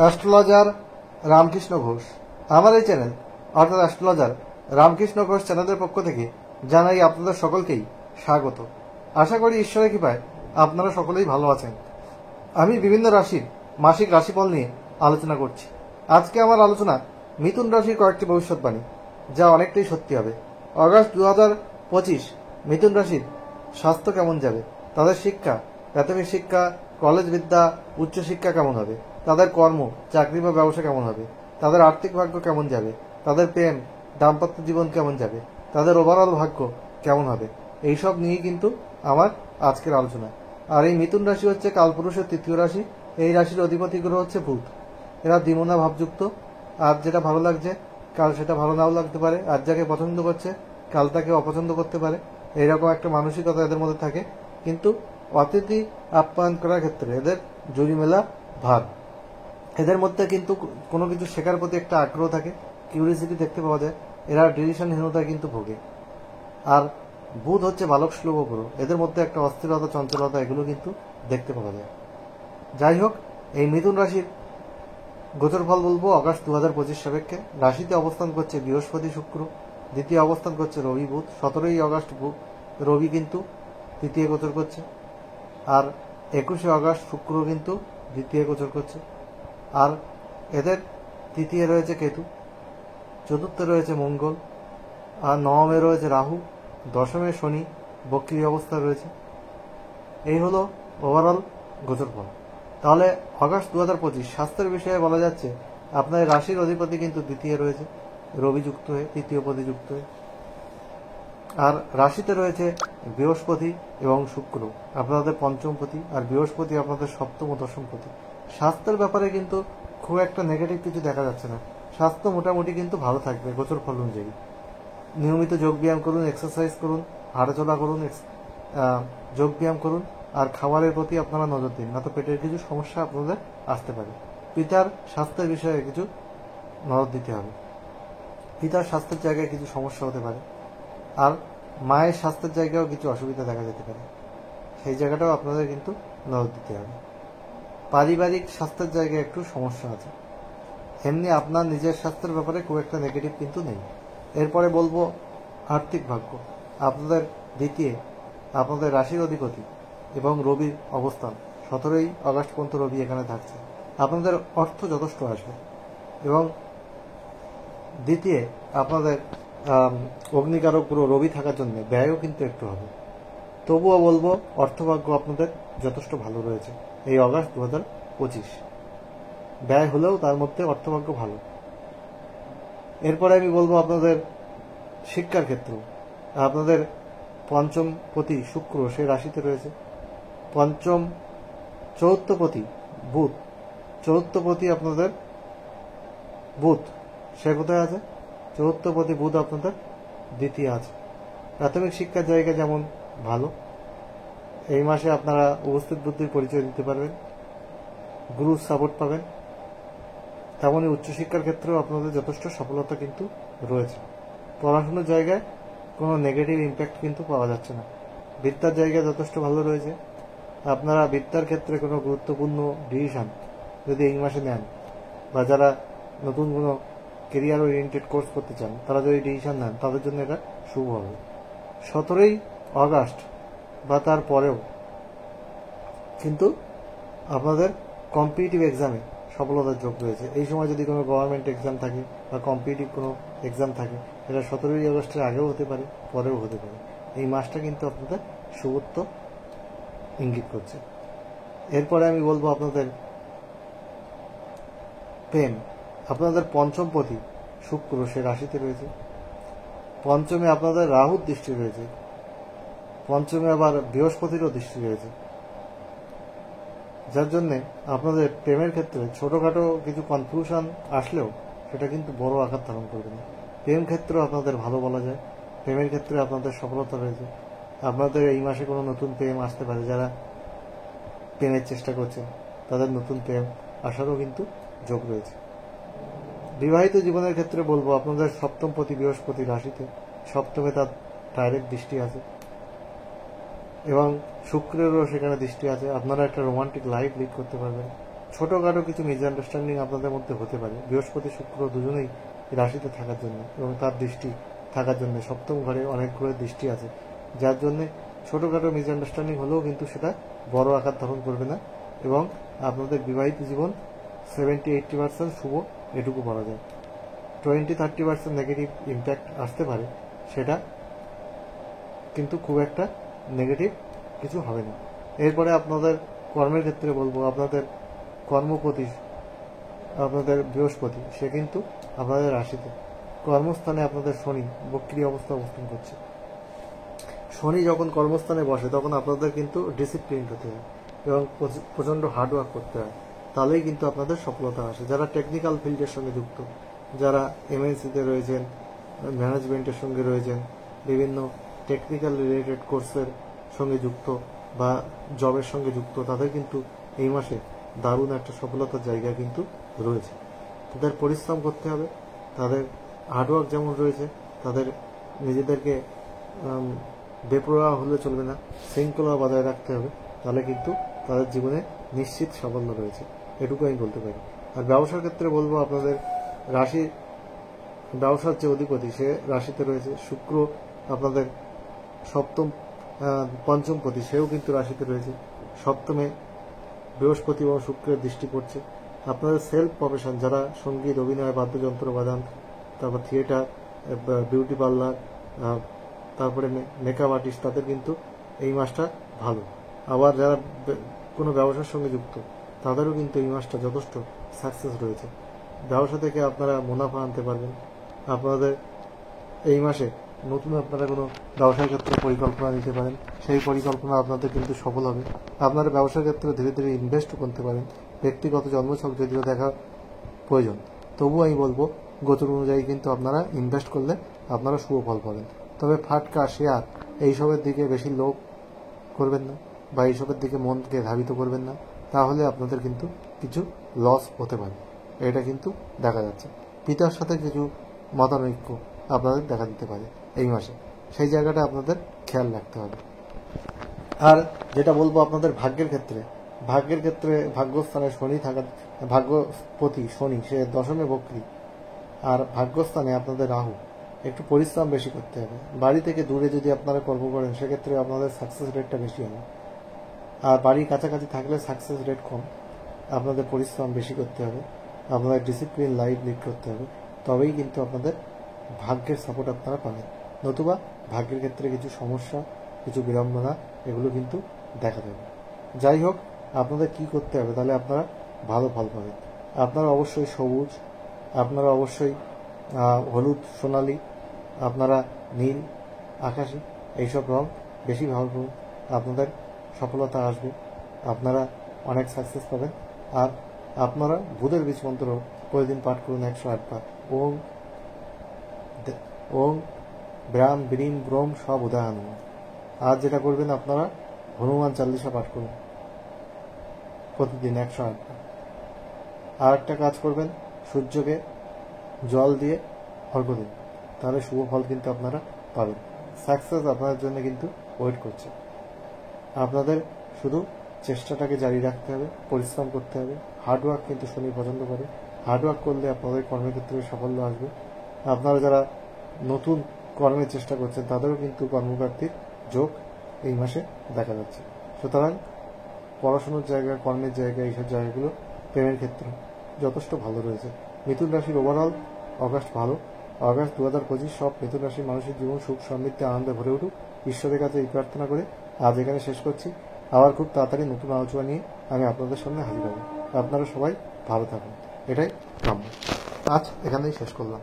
Astrologer Ramakrishna Ghosh. আমার এই channel অর্থাৎ অ্যাস্ট্রোলজার রামকৃষ্ণ ঘোষ চ্যানেলের পক্ষ থেকে জানাই আপনাদের সকলকেই স্বাগত। আশা করি ঈশ্বরের কৃপায় আপনারা সকলেই ভালো আছেন। আমি বিভিন্ন রাশির মাসিক রাশিফল নিয়ে আলোচনা করছি। আজকে আমার আলোচনা মিথুন রাশির কয়েকটি ভবিষ্যৎবাণী, যা অনেকটাই সত্যি হবে। অগাস্ট 2025 মিথুন রাশির স্বাস্থ্য কেমন যাবে, তাদের শিক্ষা, প্রাথমিক শিক্ষা, কলেজ বিদ্যা, উচ্চশিক্ষা কেমন হবে, তাদের কর্ম, চাকরি বা ব্যবসা কেমন হবে, তাদের আর্থিক ভাগ্য কেমন যাবে, তাদের প্রেম, দাম্পত্য জীবন কেমন যাবে, তাদের ওভারঅল ভাগ্য কেমন হবে, এইসব নিয়েই কিন্তু আমার আজকের আলোচনা। আর এই মিথুন রাশি হচ্ছে কালপুরুষের তৃতীয় রাশি। এই রাশির অধিপতি গ্রহ হচ্ছে বুধ। এরা দ্বিমনা ভাবযুক্ত। আজ যেটা ভালো লাগছে কাল সেটা ভালো নাও লাগতে পারে। আজ যাকে পছন্দ করছে কাল তাকে অপছন্দ করতে পারে। এইরকম একটা মানসিকতা এদের মধ্যে থাকে। কিন্তু অতিথি আপ্যায়ন করার ক্ষেত্রে এদের জুড়িমেলা ভাব। এদের মধ্যে কিন্তু কোনো কিছু শেখার প্রতি একটা আগ্রহ থাকে, কিউরিয়াসিটি দেখতে পাওয়া যায়। এরা ডিসিশনহীনতায় কিন্তু ভোগে। আর বুধ হচ্ছে বালক সুলভ গ্রহ। এদের মধ্যে একটা অস্থিরতা, চঞ্চলতা এগুলো কিন্তু দেখতে পাওয়া যায়। যাই হোক, এই মিথুন রাশির গোচর ফল বলবো অগাস্ট 2025 সাপেক্ষে। রাশিতে অবস্থান করছে বৃহস্পতি, শুক্র। দ্বিতীয় অবস্থান করছে রবি, বুধ। 17ই অগাস্ট রবি কিন্তু তৃতীয় গোচর করছে। আর 21শে অগাস্ট শুক্র কিন্তু দ্বিতীয় গোচর করছে। আর এদের তৃতীয় রয়েছে কেতু, চতুর্থে রয়েছে মঙ্গল, আর নবমে রয়েছে রাহু, দশমে শনি বক্রী অবস্থা রয়েছে। এই হলো ওভারঅল গোচর ফল। তাহলে অগাস্ট 2025 স্বাস্থ্যের বিষয়ে বলা যাচ্ছে আপনার রাশির অধিপতি কিন্তু দ্বিতীয় রয়েছে, রবি যুক্ত হয়ে, তৃতীয় পতি যুক্ত হয়ে। আর রাশিতে রয়েছে বৃহস্পতি এবং শুক্র, আপনাদের পঞ্চম পতি, আর বৃহস্পতি আপনাদের সপ্তম ও দশম পতি। স্বাস্থ্যের ব্যাপারে কিন্তু খুব একটা নেগেটিভ কিছু দেখা যাচ্ছে না। স্বাস্থ্য মোটামুটি কিন্তু ভালো থাকবে গোচর ফল অনুযায়ী। নিয়মিত যোগব্যায়াম করুন, এক্সারসাইজ করুন, হাঁটাচলা করুন, যোগব্যায়াম করুন, আর খাবারের প্রতি আপনারা নজর দিন, না তো পেটের কিছু সমস্যা আপনাদের আসতে পারে। পিতার স্বাস্থ্যের বিষয়ে কিছু নজর দিতে হবে। পিতার স্বাস্থ্যের জায়গায় কিছু সমস্যা হতে পারে। আর মায়ের স্বাস্থ্যের জায়গায়ও কিছু অসুবিধা দেখা যেতে পারে, সেই জায়গাটাও আপনাদের কিন্তু নজর দিতে হবে। পারিবারিক স্বাস্থ্যের জায়গায় একটু সমস্যা আছে। এমনি আপনার নিজের স্বাস্থ্যের ব্যাপারে খুব একটা নেগেটিভ কিন্তু নেই। এরপরে বলবো আর্থিক ভাগ্য। আপনাদের দ্বিতীয়, আপনাদের রাশির অধিপতি এবং রবির অবস্থান। 17ই অগাস্ট পর্যন্ত রবি এখানে থাকছে। আপনাদের অর্থ যথেষ্ট আসবে। এবং দ্বিতীয়, আপনাদের অগ্নিকারক গ্রহ রবি থাকার জন্য ব্যয়ও কিন্তু একটু হবে। তবুও বলবো অর্থভাগ্য আপনাদের যথেষ্ট ভালো রয়েছে এই অগাস্ট 2025। ব্যয় হলেও তার মধ্যে অর্থভাগ্য ভালো। এরপরে আমি বলবো আপনাদের শিক্ষার ক্ষেত্র। আপনাদের পঞ্চম পতি শুক্র সেই রাশিতে রয়েছে। চতুর্থ পতি বুধ, চতুর্থ পতি আপনাদের বুধ সে কোথায় আছে? চতুর্থ পতি বুধ আপনাদের দ্বিতীয় আছে। প্রাথমিক শিক্ষার জায়গা যেমন ভালো, এই মাসে আপনারা উপস্থিত বুদ্ধির পরিচয় দিতে পারবেন, গুরুর সাপোর্ট পাবেন। তেমনই উচ্চশিক্ষার ক্ষেত্রেও আপনাদের যথেষ্ট সফলতা কিন্তু রয়েছে। পড়াশোনার জায়গায় কোনো নেগেটিভ ইম্প্যাক্ট কিন্তু পাওয়া যাচ্ছে না। বিদ্যার জায়গা যথেষ্ট ভালো রয়েছে। আপনারা বিদ্যার ক্ষেত্রে কোনো গুরুত্বপূর্ণ ডিসিশন যদি এই মাসে নেন, বা যারা নতুন কোনো কেরিয়ার ওরিয়েন্টেড কোর্স করতে চান তারা যদি ডিসিশন নেন, তাদের জন্য এটা শুভ হবে। 17ই অগাস্ট বা তার পরেও কিন্তু আপনাদের কম্পিটিটিভ এক্সামে সফলতার যোগ রয়েছে। এই সময় যদি কোনো গভর্নমেন্ট এক্সাম থাকে বা কম্পিটিটিভ কোনো এক্সাম থাকে, এটা 17ই আগস্টের আগেও হতে পারে, পরেও হতে পারে। এই মাসটা কিন্তু আপনাদের শুভত্ব ইঙ্গিত করছে। এরপরে আমি বলবো আপনাদের প্রেম। আপনাদের পঞ্চম পতি শুক্র সে রাশিতে রয়েছে। পঞ্চমে আপনাদের রাহুর দৃষ্টি রয়েছে। পঞ্চমে আবার বৃহস্পতিরও দৃষ্টি রয়েছে, যার জন্যে আপনাদের প্রেমের ক্ষেত্রে ছোটখাটো কিছু কনফিউশন আসলেও সেটা কিন্তু বড় আকার ধারণ করবে না। প্রেম ক্ষেত্রেও আপনাদের ভালো বলা যায়। প্রেমের ক্ষেত্রে আপনাদের সফলতা রয়েছে। আপনাদের এই মাসে কোনো নতুন প্রেম আসতে পারে। যারা প্রেমের চেষ্টা করছেন তাদের নতুন প্রেম আসারও কিন্তু যোগ রয়েছে। বিবাহিত জীবনের ক্ষেত্রে বলবো আপনাদের সপ্তম পতি বৃহস্পতি রাশিতে, সপ্তমে তার ডাইরেক্ট দৃষ্টি আছে এবং শুক্রেরও সেখানে দৃষ্টি আছে। আপনারা একটা রোমান্টিক লাইফ লিড করতে পারবেন। ছোটোখাটো কিছু মিসআন্ডারস্ট্যান্ডিং আপনাদের মধ্যে হতে পারে। বৃহস্পতি শুক্র দুজনেই রাশিতে থাকার জন্য এবং তার দৃষ্টি থাকার জন্য সপ্তম ঘরে অনেক গ্রহের দৃষ্টি আছে, যার জন্যে ছোটোখাটো মিসআন্ডারস্ট্যান্ডিং হলেও কিন্তু সেটা বড় আকার ধারণ করবে না এবং আপনাদের বিবাহিত জীবন 70-80% শুভ, এটুকু বলা যায়। 20-30% নেগেটিভ ইম্প্যাক্ট আসতে পারে, সেটা কিন্তু খুব একটা নেগেটিভ কিছু হবে না। এরপরে আপনাদের কর্মের ক্ষেত্রে বলবো, আপনাদের কর্মপতি আপনাদের বৃহস্পতি, সে কিন্তু আপনাদের রাশিতে, কর্মস্থানে আপনাদের শনি বক্রী অবস্থা অবস্থান করছে। শনি যখন কর্মস্থানে বসে তখন আপনাদের কিন্তু ডিসিপ্লিন হতে হয় এবং প্রচণ্ড হার্ডওয়ার্ক করতে হয়, তাহলেই কিন্তু আপনাদের সফলতা আসে। যারা টেকনিক্যাল ফিল্ডের সঙ্গে যুক্ত, যারা এমএনসিতে রয়েছেন, ম্যানেজমেন্টের সঙ্গে রয়েছেন, বিভিন্ন টেকনিক্যাল রিলেটেড কোর্সের সঙ্গে যুক্ত বা জবের সঙ্গে যুক্ত, তাদের কিন্তু এই মাসে দারুণ একটা সফলতার জায়গা কিন্তু রয়েছে। তাদের পরিশ্রম করতে হবে, তাদের হার্ডওয়ার্ক যেমন রয়েছে, তাদের নিজেদেরকে বেপরোয়া হলে চলবে না, শৃঙ্খলা বজায় রাখতে হবে, তাহলে কিন্তু তাদের জীবনে নিশ্চিত সাফল্য রয়েছে, এটুকু আমি বলতে পারি। আর ব্যবসার ক্ষেত্রে বলবো, আপনাদের রাশি ব্যবসার যে অধিপতি সে রাশিতে রয়েছে, শুক্র আপনাদের পঞ্চমপতি, সেও কিন্তু রাশিতে রয়েছে। সপ্তমে বৃহস্পতি এবং শুক্রের দৃষ্টি পড়ছে। আপনাদের সেলফ প্রফেশন, যারা সঙ্গীত, অভিনয়, বাদ্যযন্ত্র বাজান, তারপর থিয়েটার, বিউটি পার্লার, তারপরে মেকআপ আর্টিস্ট, তাদের কিন্তু এই মাসটা ভালো। আবার যারা কোনো ব্যবসার সঙ্গে যুক্ত, তাদেরও কিন্তু এই মাসটা যথেষ্ট সাকসেস রয়েছে। ব্যবসা থেকে আপনারা মুনাফা আনতে পারবেন। আপনাদের এই মাসে নতুন আপনারা কোনো ব্যবসার ক্ষেত্রে পরিকল্পনা নিতে পারেন, সেই পরিকল্পনা আপনাদের কিন্তু সফল হবে। আপনারা ব্যবসার ক্ষেত্রে ধীরে ধীরে ইনভেস্ট করতে পারেন। ব্যক্তিগত জন্মছক যদিও দেখা প্রয়োজন, তবুও আমি বলবো গোচর অনুযায়ী কিন্তু আপনারা ইনভেস্ট করলে আপনারা শুভ ফল পাবেন। তবে ফাটকা, শেয়ার এইসবের দিকে বেশি লোভ করবেন না বা এইসবের দিকে মনকে ধাবিত করবেন না, তাহলে আপনাদের কিন্তু কিছু লস হতে পারে, এটা কিন্তু দেখা যাচ্ছে। পিতার সাথে কিছু মতানৈক্য আপনাদের দেখা দিতে পারে এই মাসে, সেই জায়গাটা আপনাদের খেয়াল রাখতে হবে। আর যেটা বলবো, আপনাদের ভাগ্যের ক্ষেত্রে ভাগ্যস্থানে শনি থাকার, ভাগ্যপতি শনি সে দশমে বক্রী, আর ভাগ্যস্থানে আপনাদের রাহু, একটু পরিশ্রম বেশি করতে হবে। বাড়ি থেকে দূরে যদি আপনারা কর্ম করেন, সেক্ষেত্রে আপনাদের সাকসেস রেটটা বেশি হবে। আর বাড়ির কাছাকাছি থাকলে সাকসেস রেট কম। আপনাদের পরিশ্রম বেশি করতে হবে, আপনাদের ডিসিপ্লিন লাইফ লিড করতে হবে, তবেই কিন্তু আপনাদের ভাগ্যের সাপোর্ট আপনারা পাবেন। নতুবা ভাগ্যের ক্ষেত্রে কিছু সমস্যা, কিছু বিড়ম্বনা, এগুলো কিন্তু দেখা দেবে। যাই হোক, আপনাদের কি করতে হবে, তাহলে আপনারা ভালো ফল পাবেন। আপনারা অবশ্যই সবুজ, আপনারা অবশ্যই হলুদ, সোনালি, আপনারা নীল, আকাশি, এইসব রং বেশি ভালো করুন, আপনাদের সফলতা আসবে, আপনারা অনেক সাকসেস পাবেন। আর আপনারা বুধের বীজ মন্ত্র প্রতিদিন পাঠ করুন 108 বার। ওং ব্রাম ব্রিম ব্রোম সব উদাহরণ। আর যেটা করবেন, আপনারা হনুমান চাল্লিশা পাঠ করুন প্রতিদিন 108 বার। আর একটা কাজ করবেন, সূর্যকে জল দিয়ে অর্ঘ্য দিন, তাহলে শুভ ফল কিন্তু আপনারা পাবেন। সাকসেস আপনাদের জন্য কিন্তু ওয়েট করছে। আপনাদের শুধু চেষ্টাটাকে জারি রাখতে হবে, পরিশ্রম করতে হবে। হার্ডওয়ার্ক কিন্তু শনি পছন্দ করে, হার্ডওয়ার্ক করলে আপনাদের কর্মক্ষেত্রে সাফল্য আসবে। আপনারা যারা নতুন কর্মের চেষ্টা করছেন, তাদেরও কিন্তু কর্মপ্রাপ্তির যোগ এই মাসে দেখা যাচ্ছে। সুতরাং পড়াশোনার জায়গা, কর্মের জায়গা, এইসব জায়গাগুলো প্রেমের ক্ষেত্রে যথেষ্ট ভালো রয়েছে। মিথুন রাশির ওভারঅল অগাস্ট ভালো। অগাস্ট 2025 সব মিথুন রাশির মানুষের জীবন সুখ, সমৃদ্ধি, আনন্দে ভরে উঠুক, ঈশ্বরের কাছে এই প্রার্থনা করে আজ এখানে শেষ করছি। আবার খুব তাড়াতাড়ি নতুন আলোচনা নিয়ে আমি আপনাদের সামনে হাজির হব। আপনারা সবাই ভালো থাকুন, এটাই কাম্য। আজ এখানেই শেষ করলাম।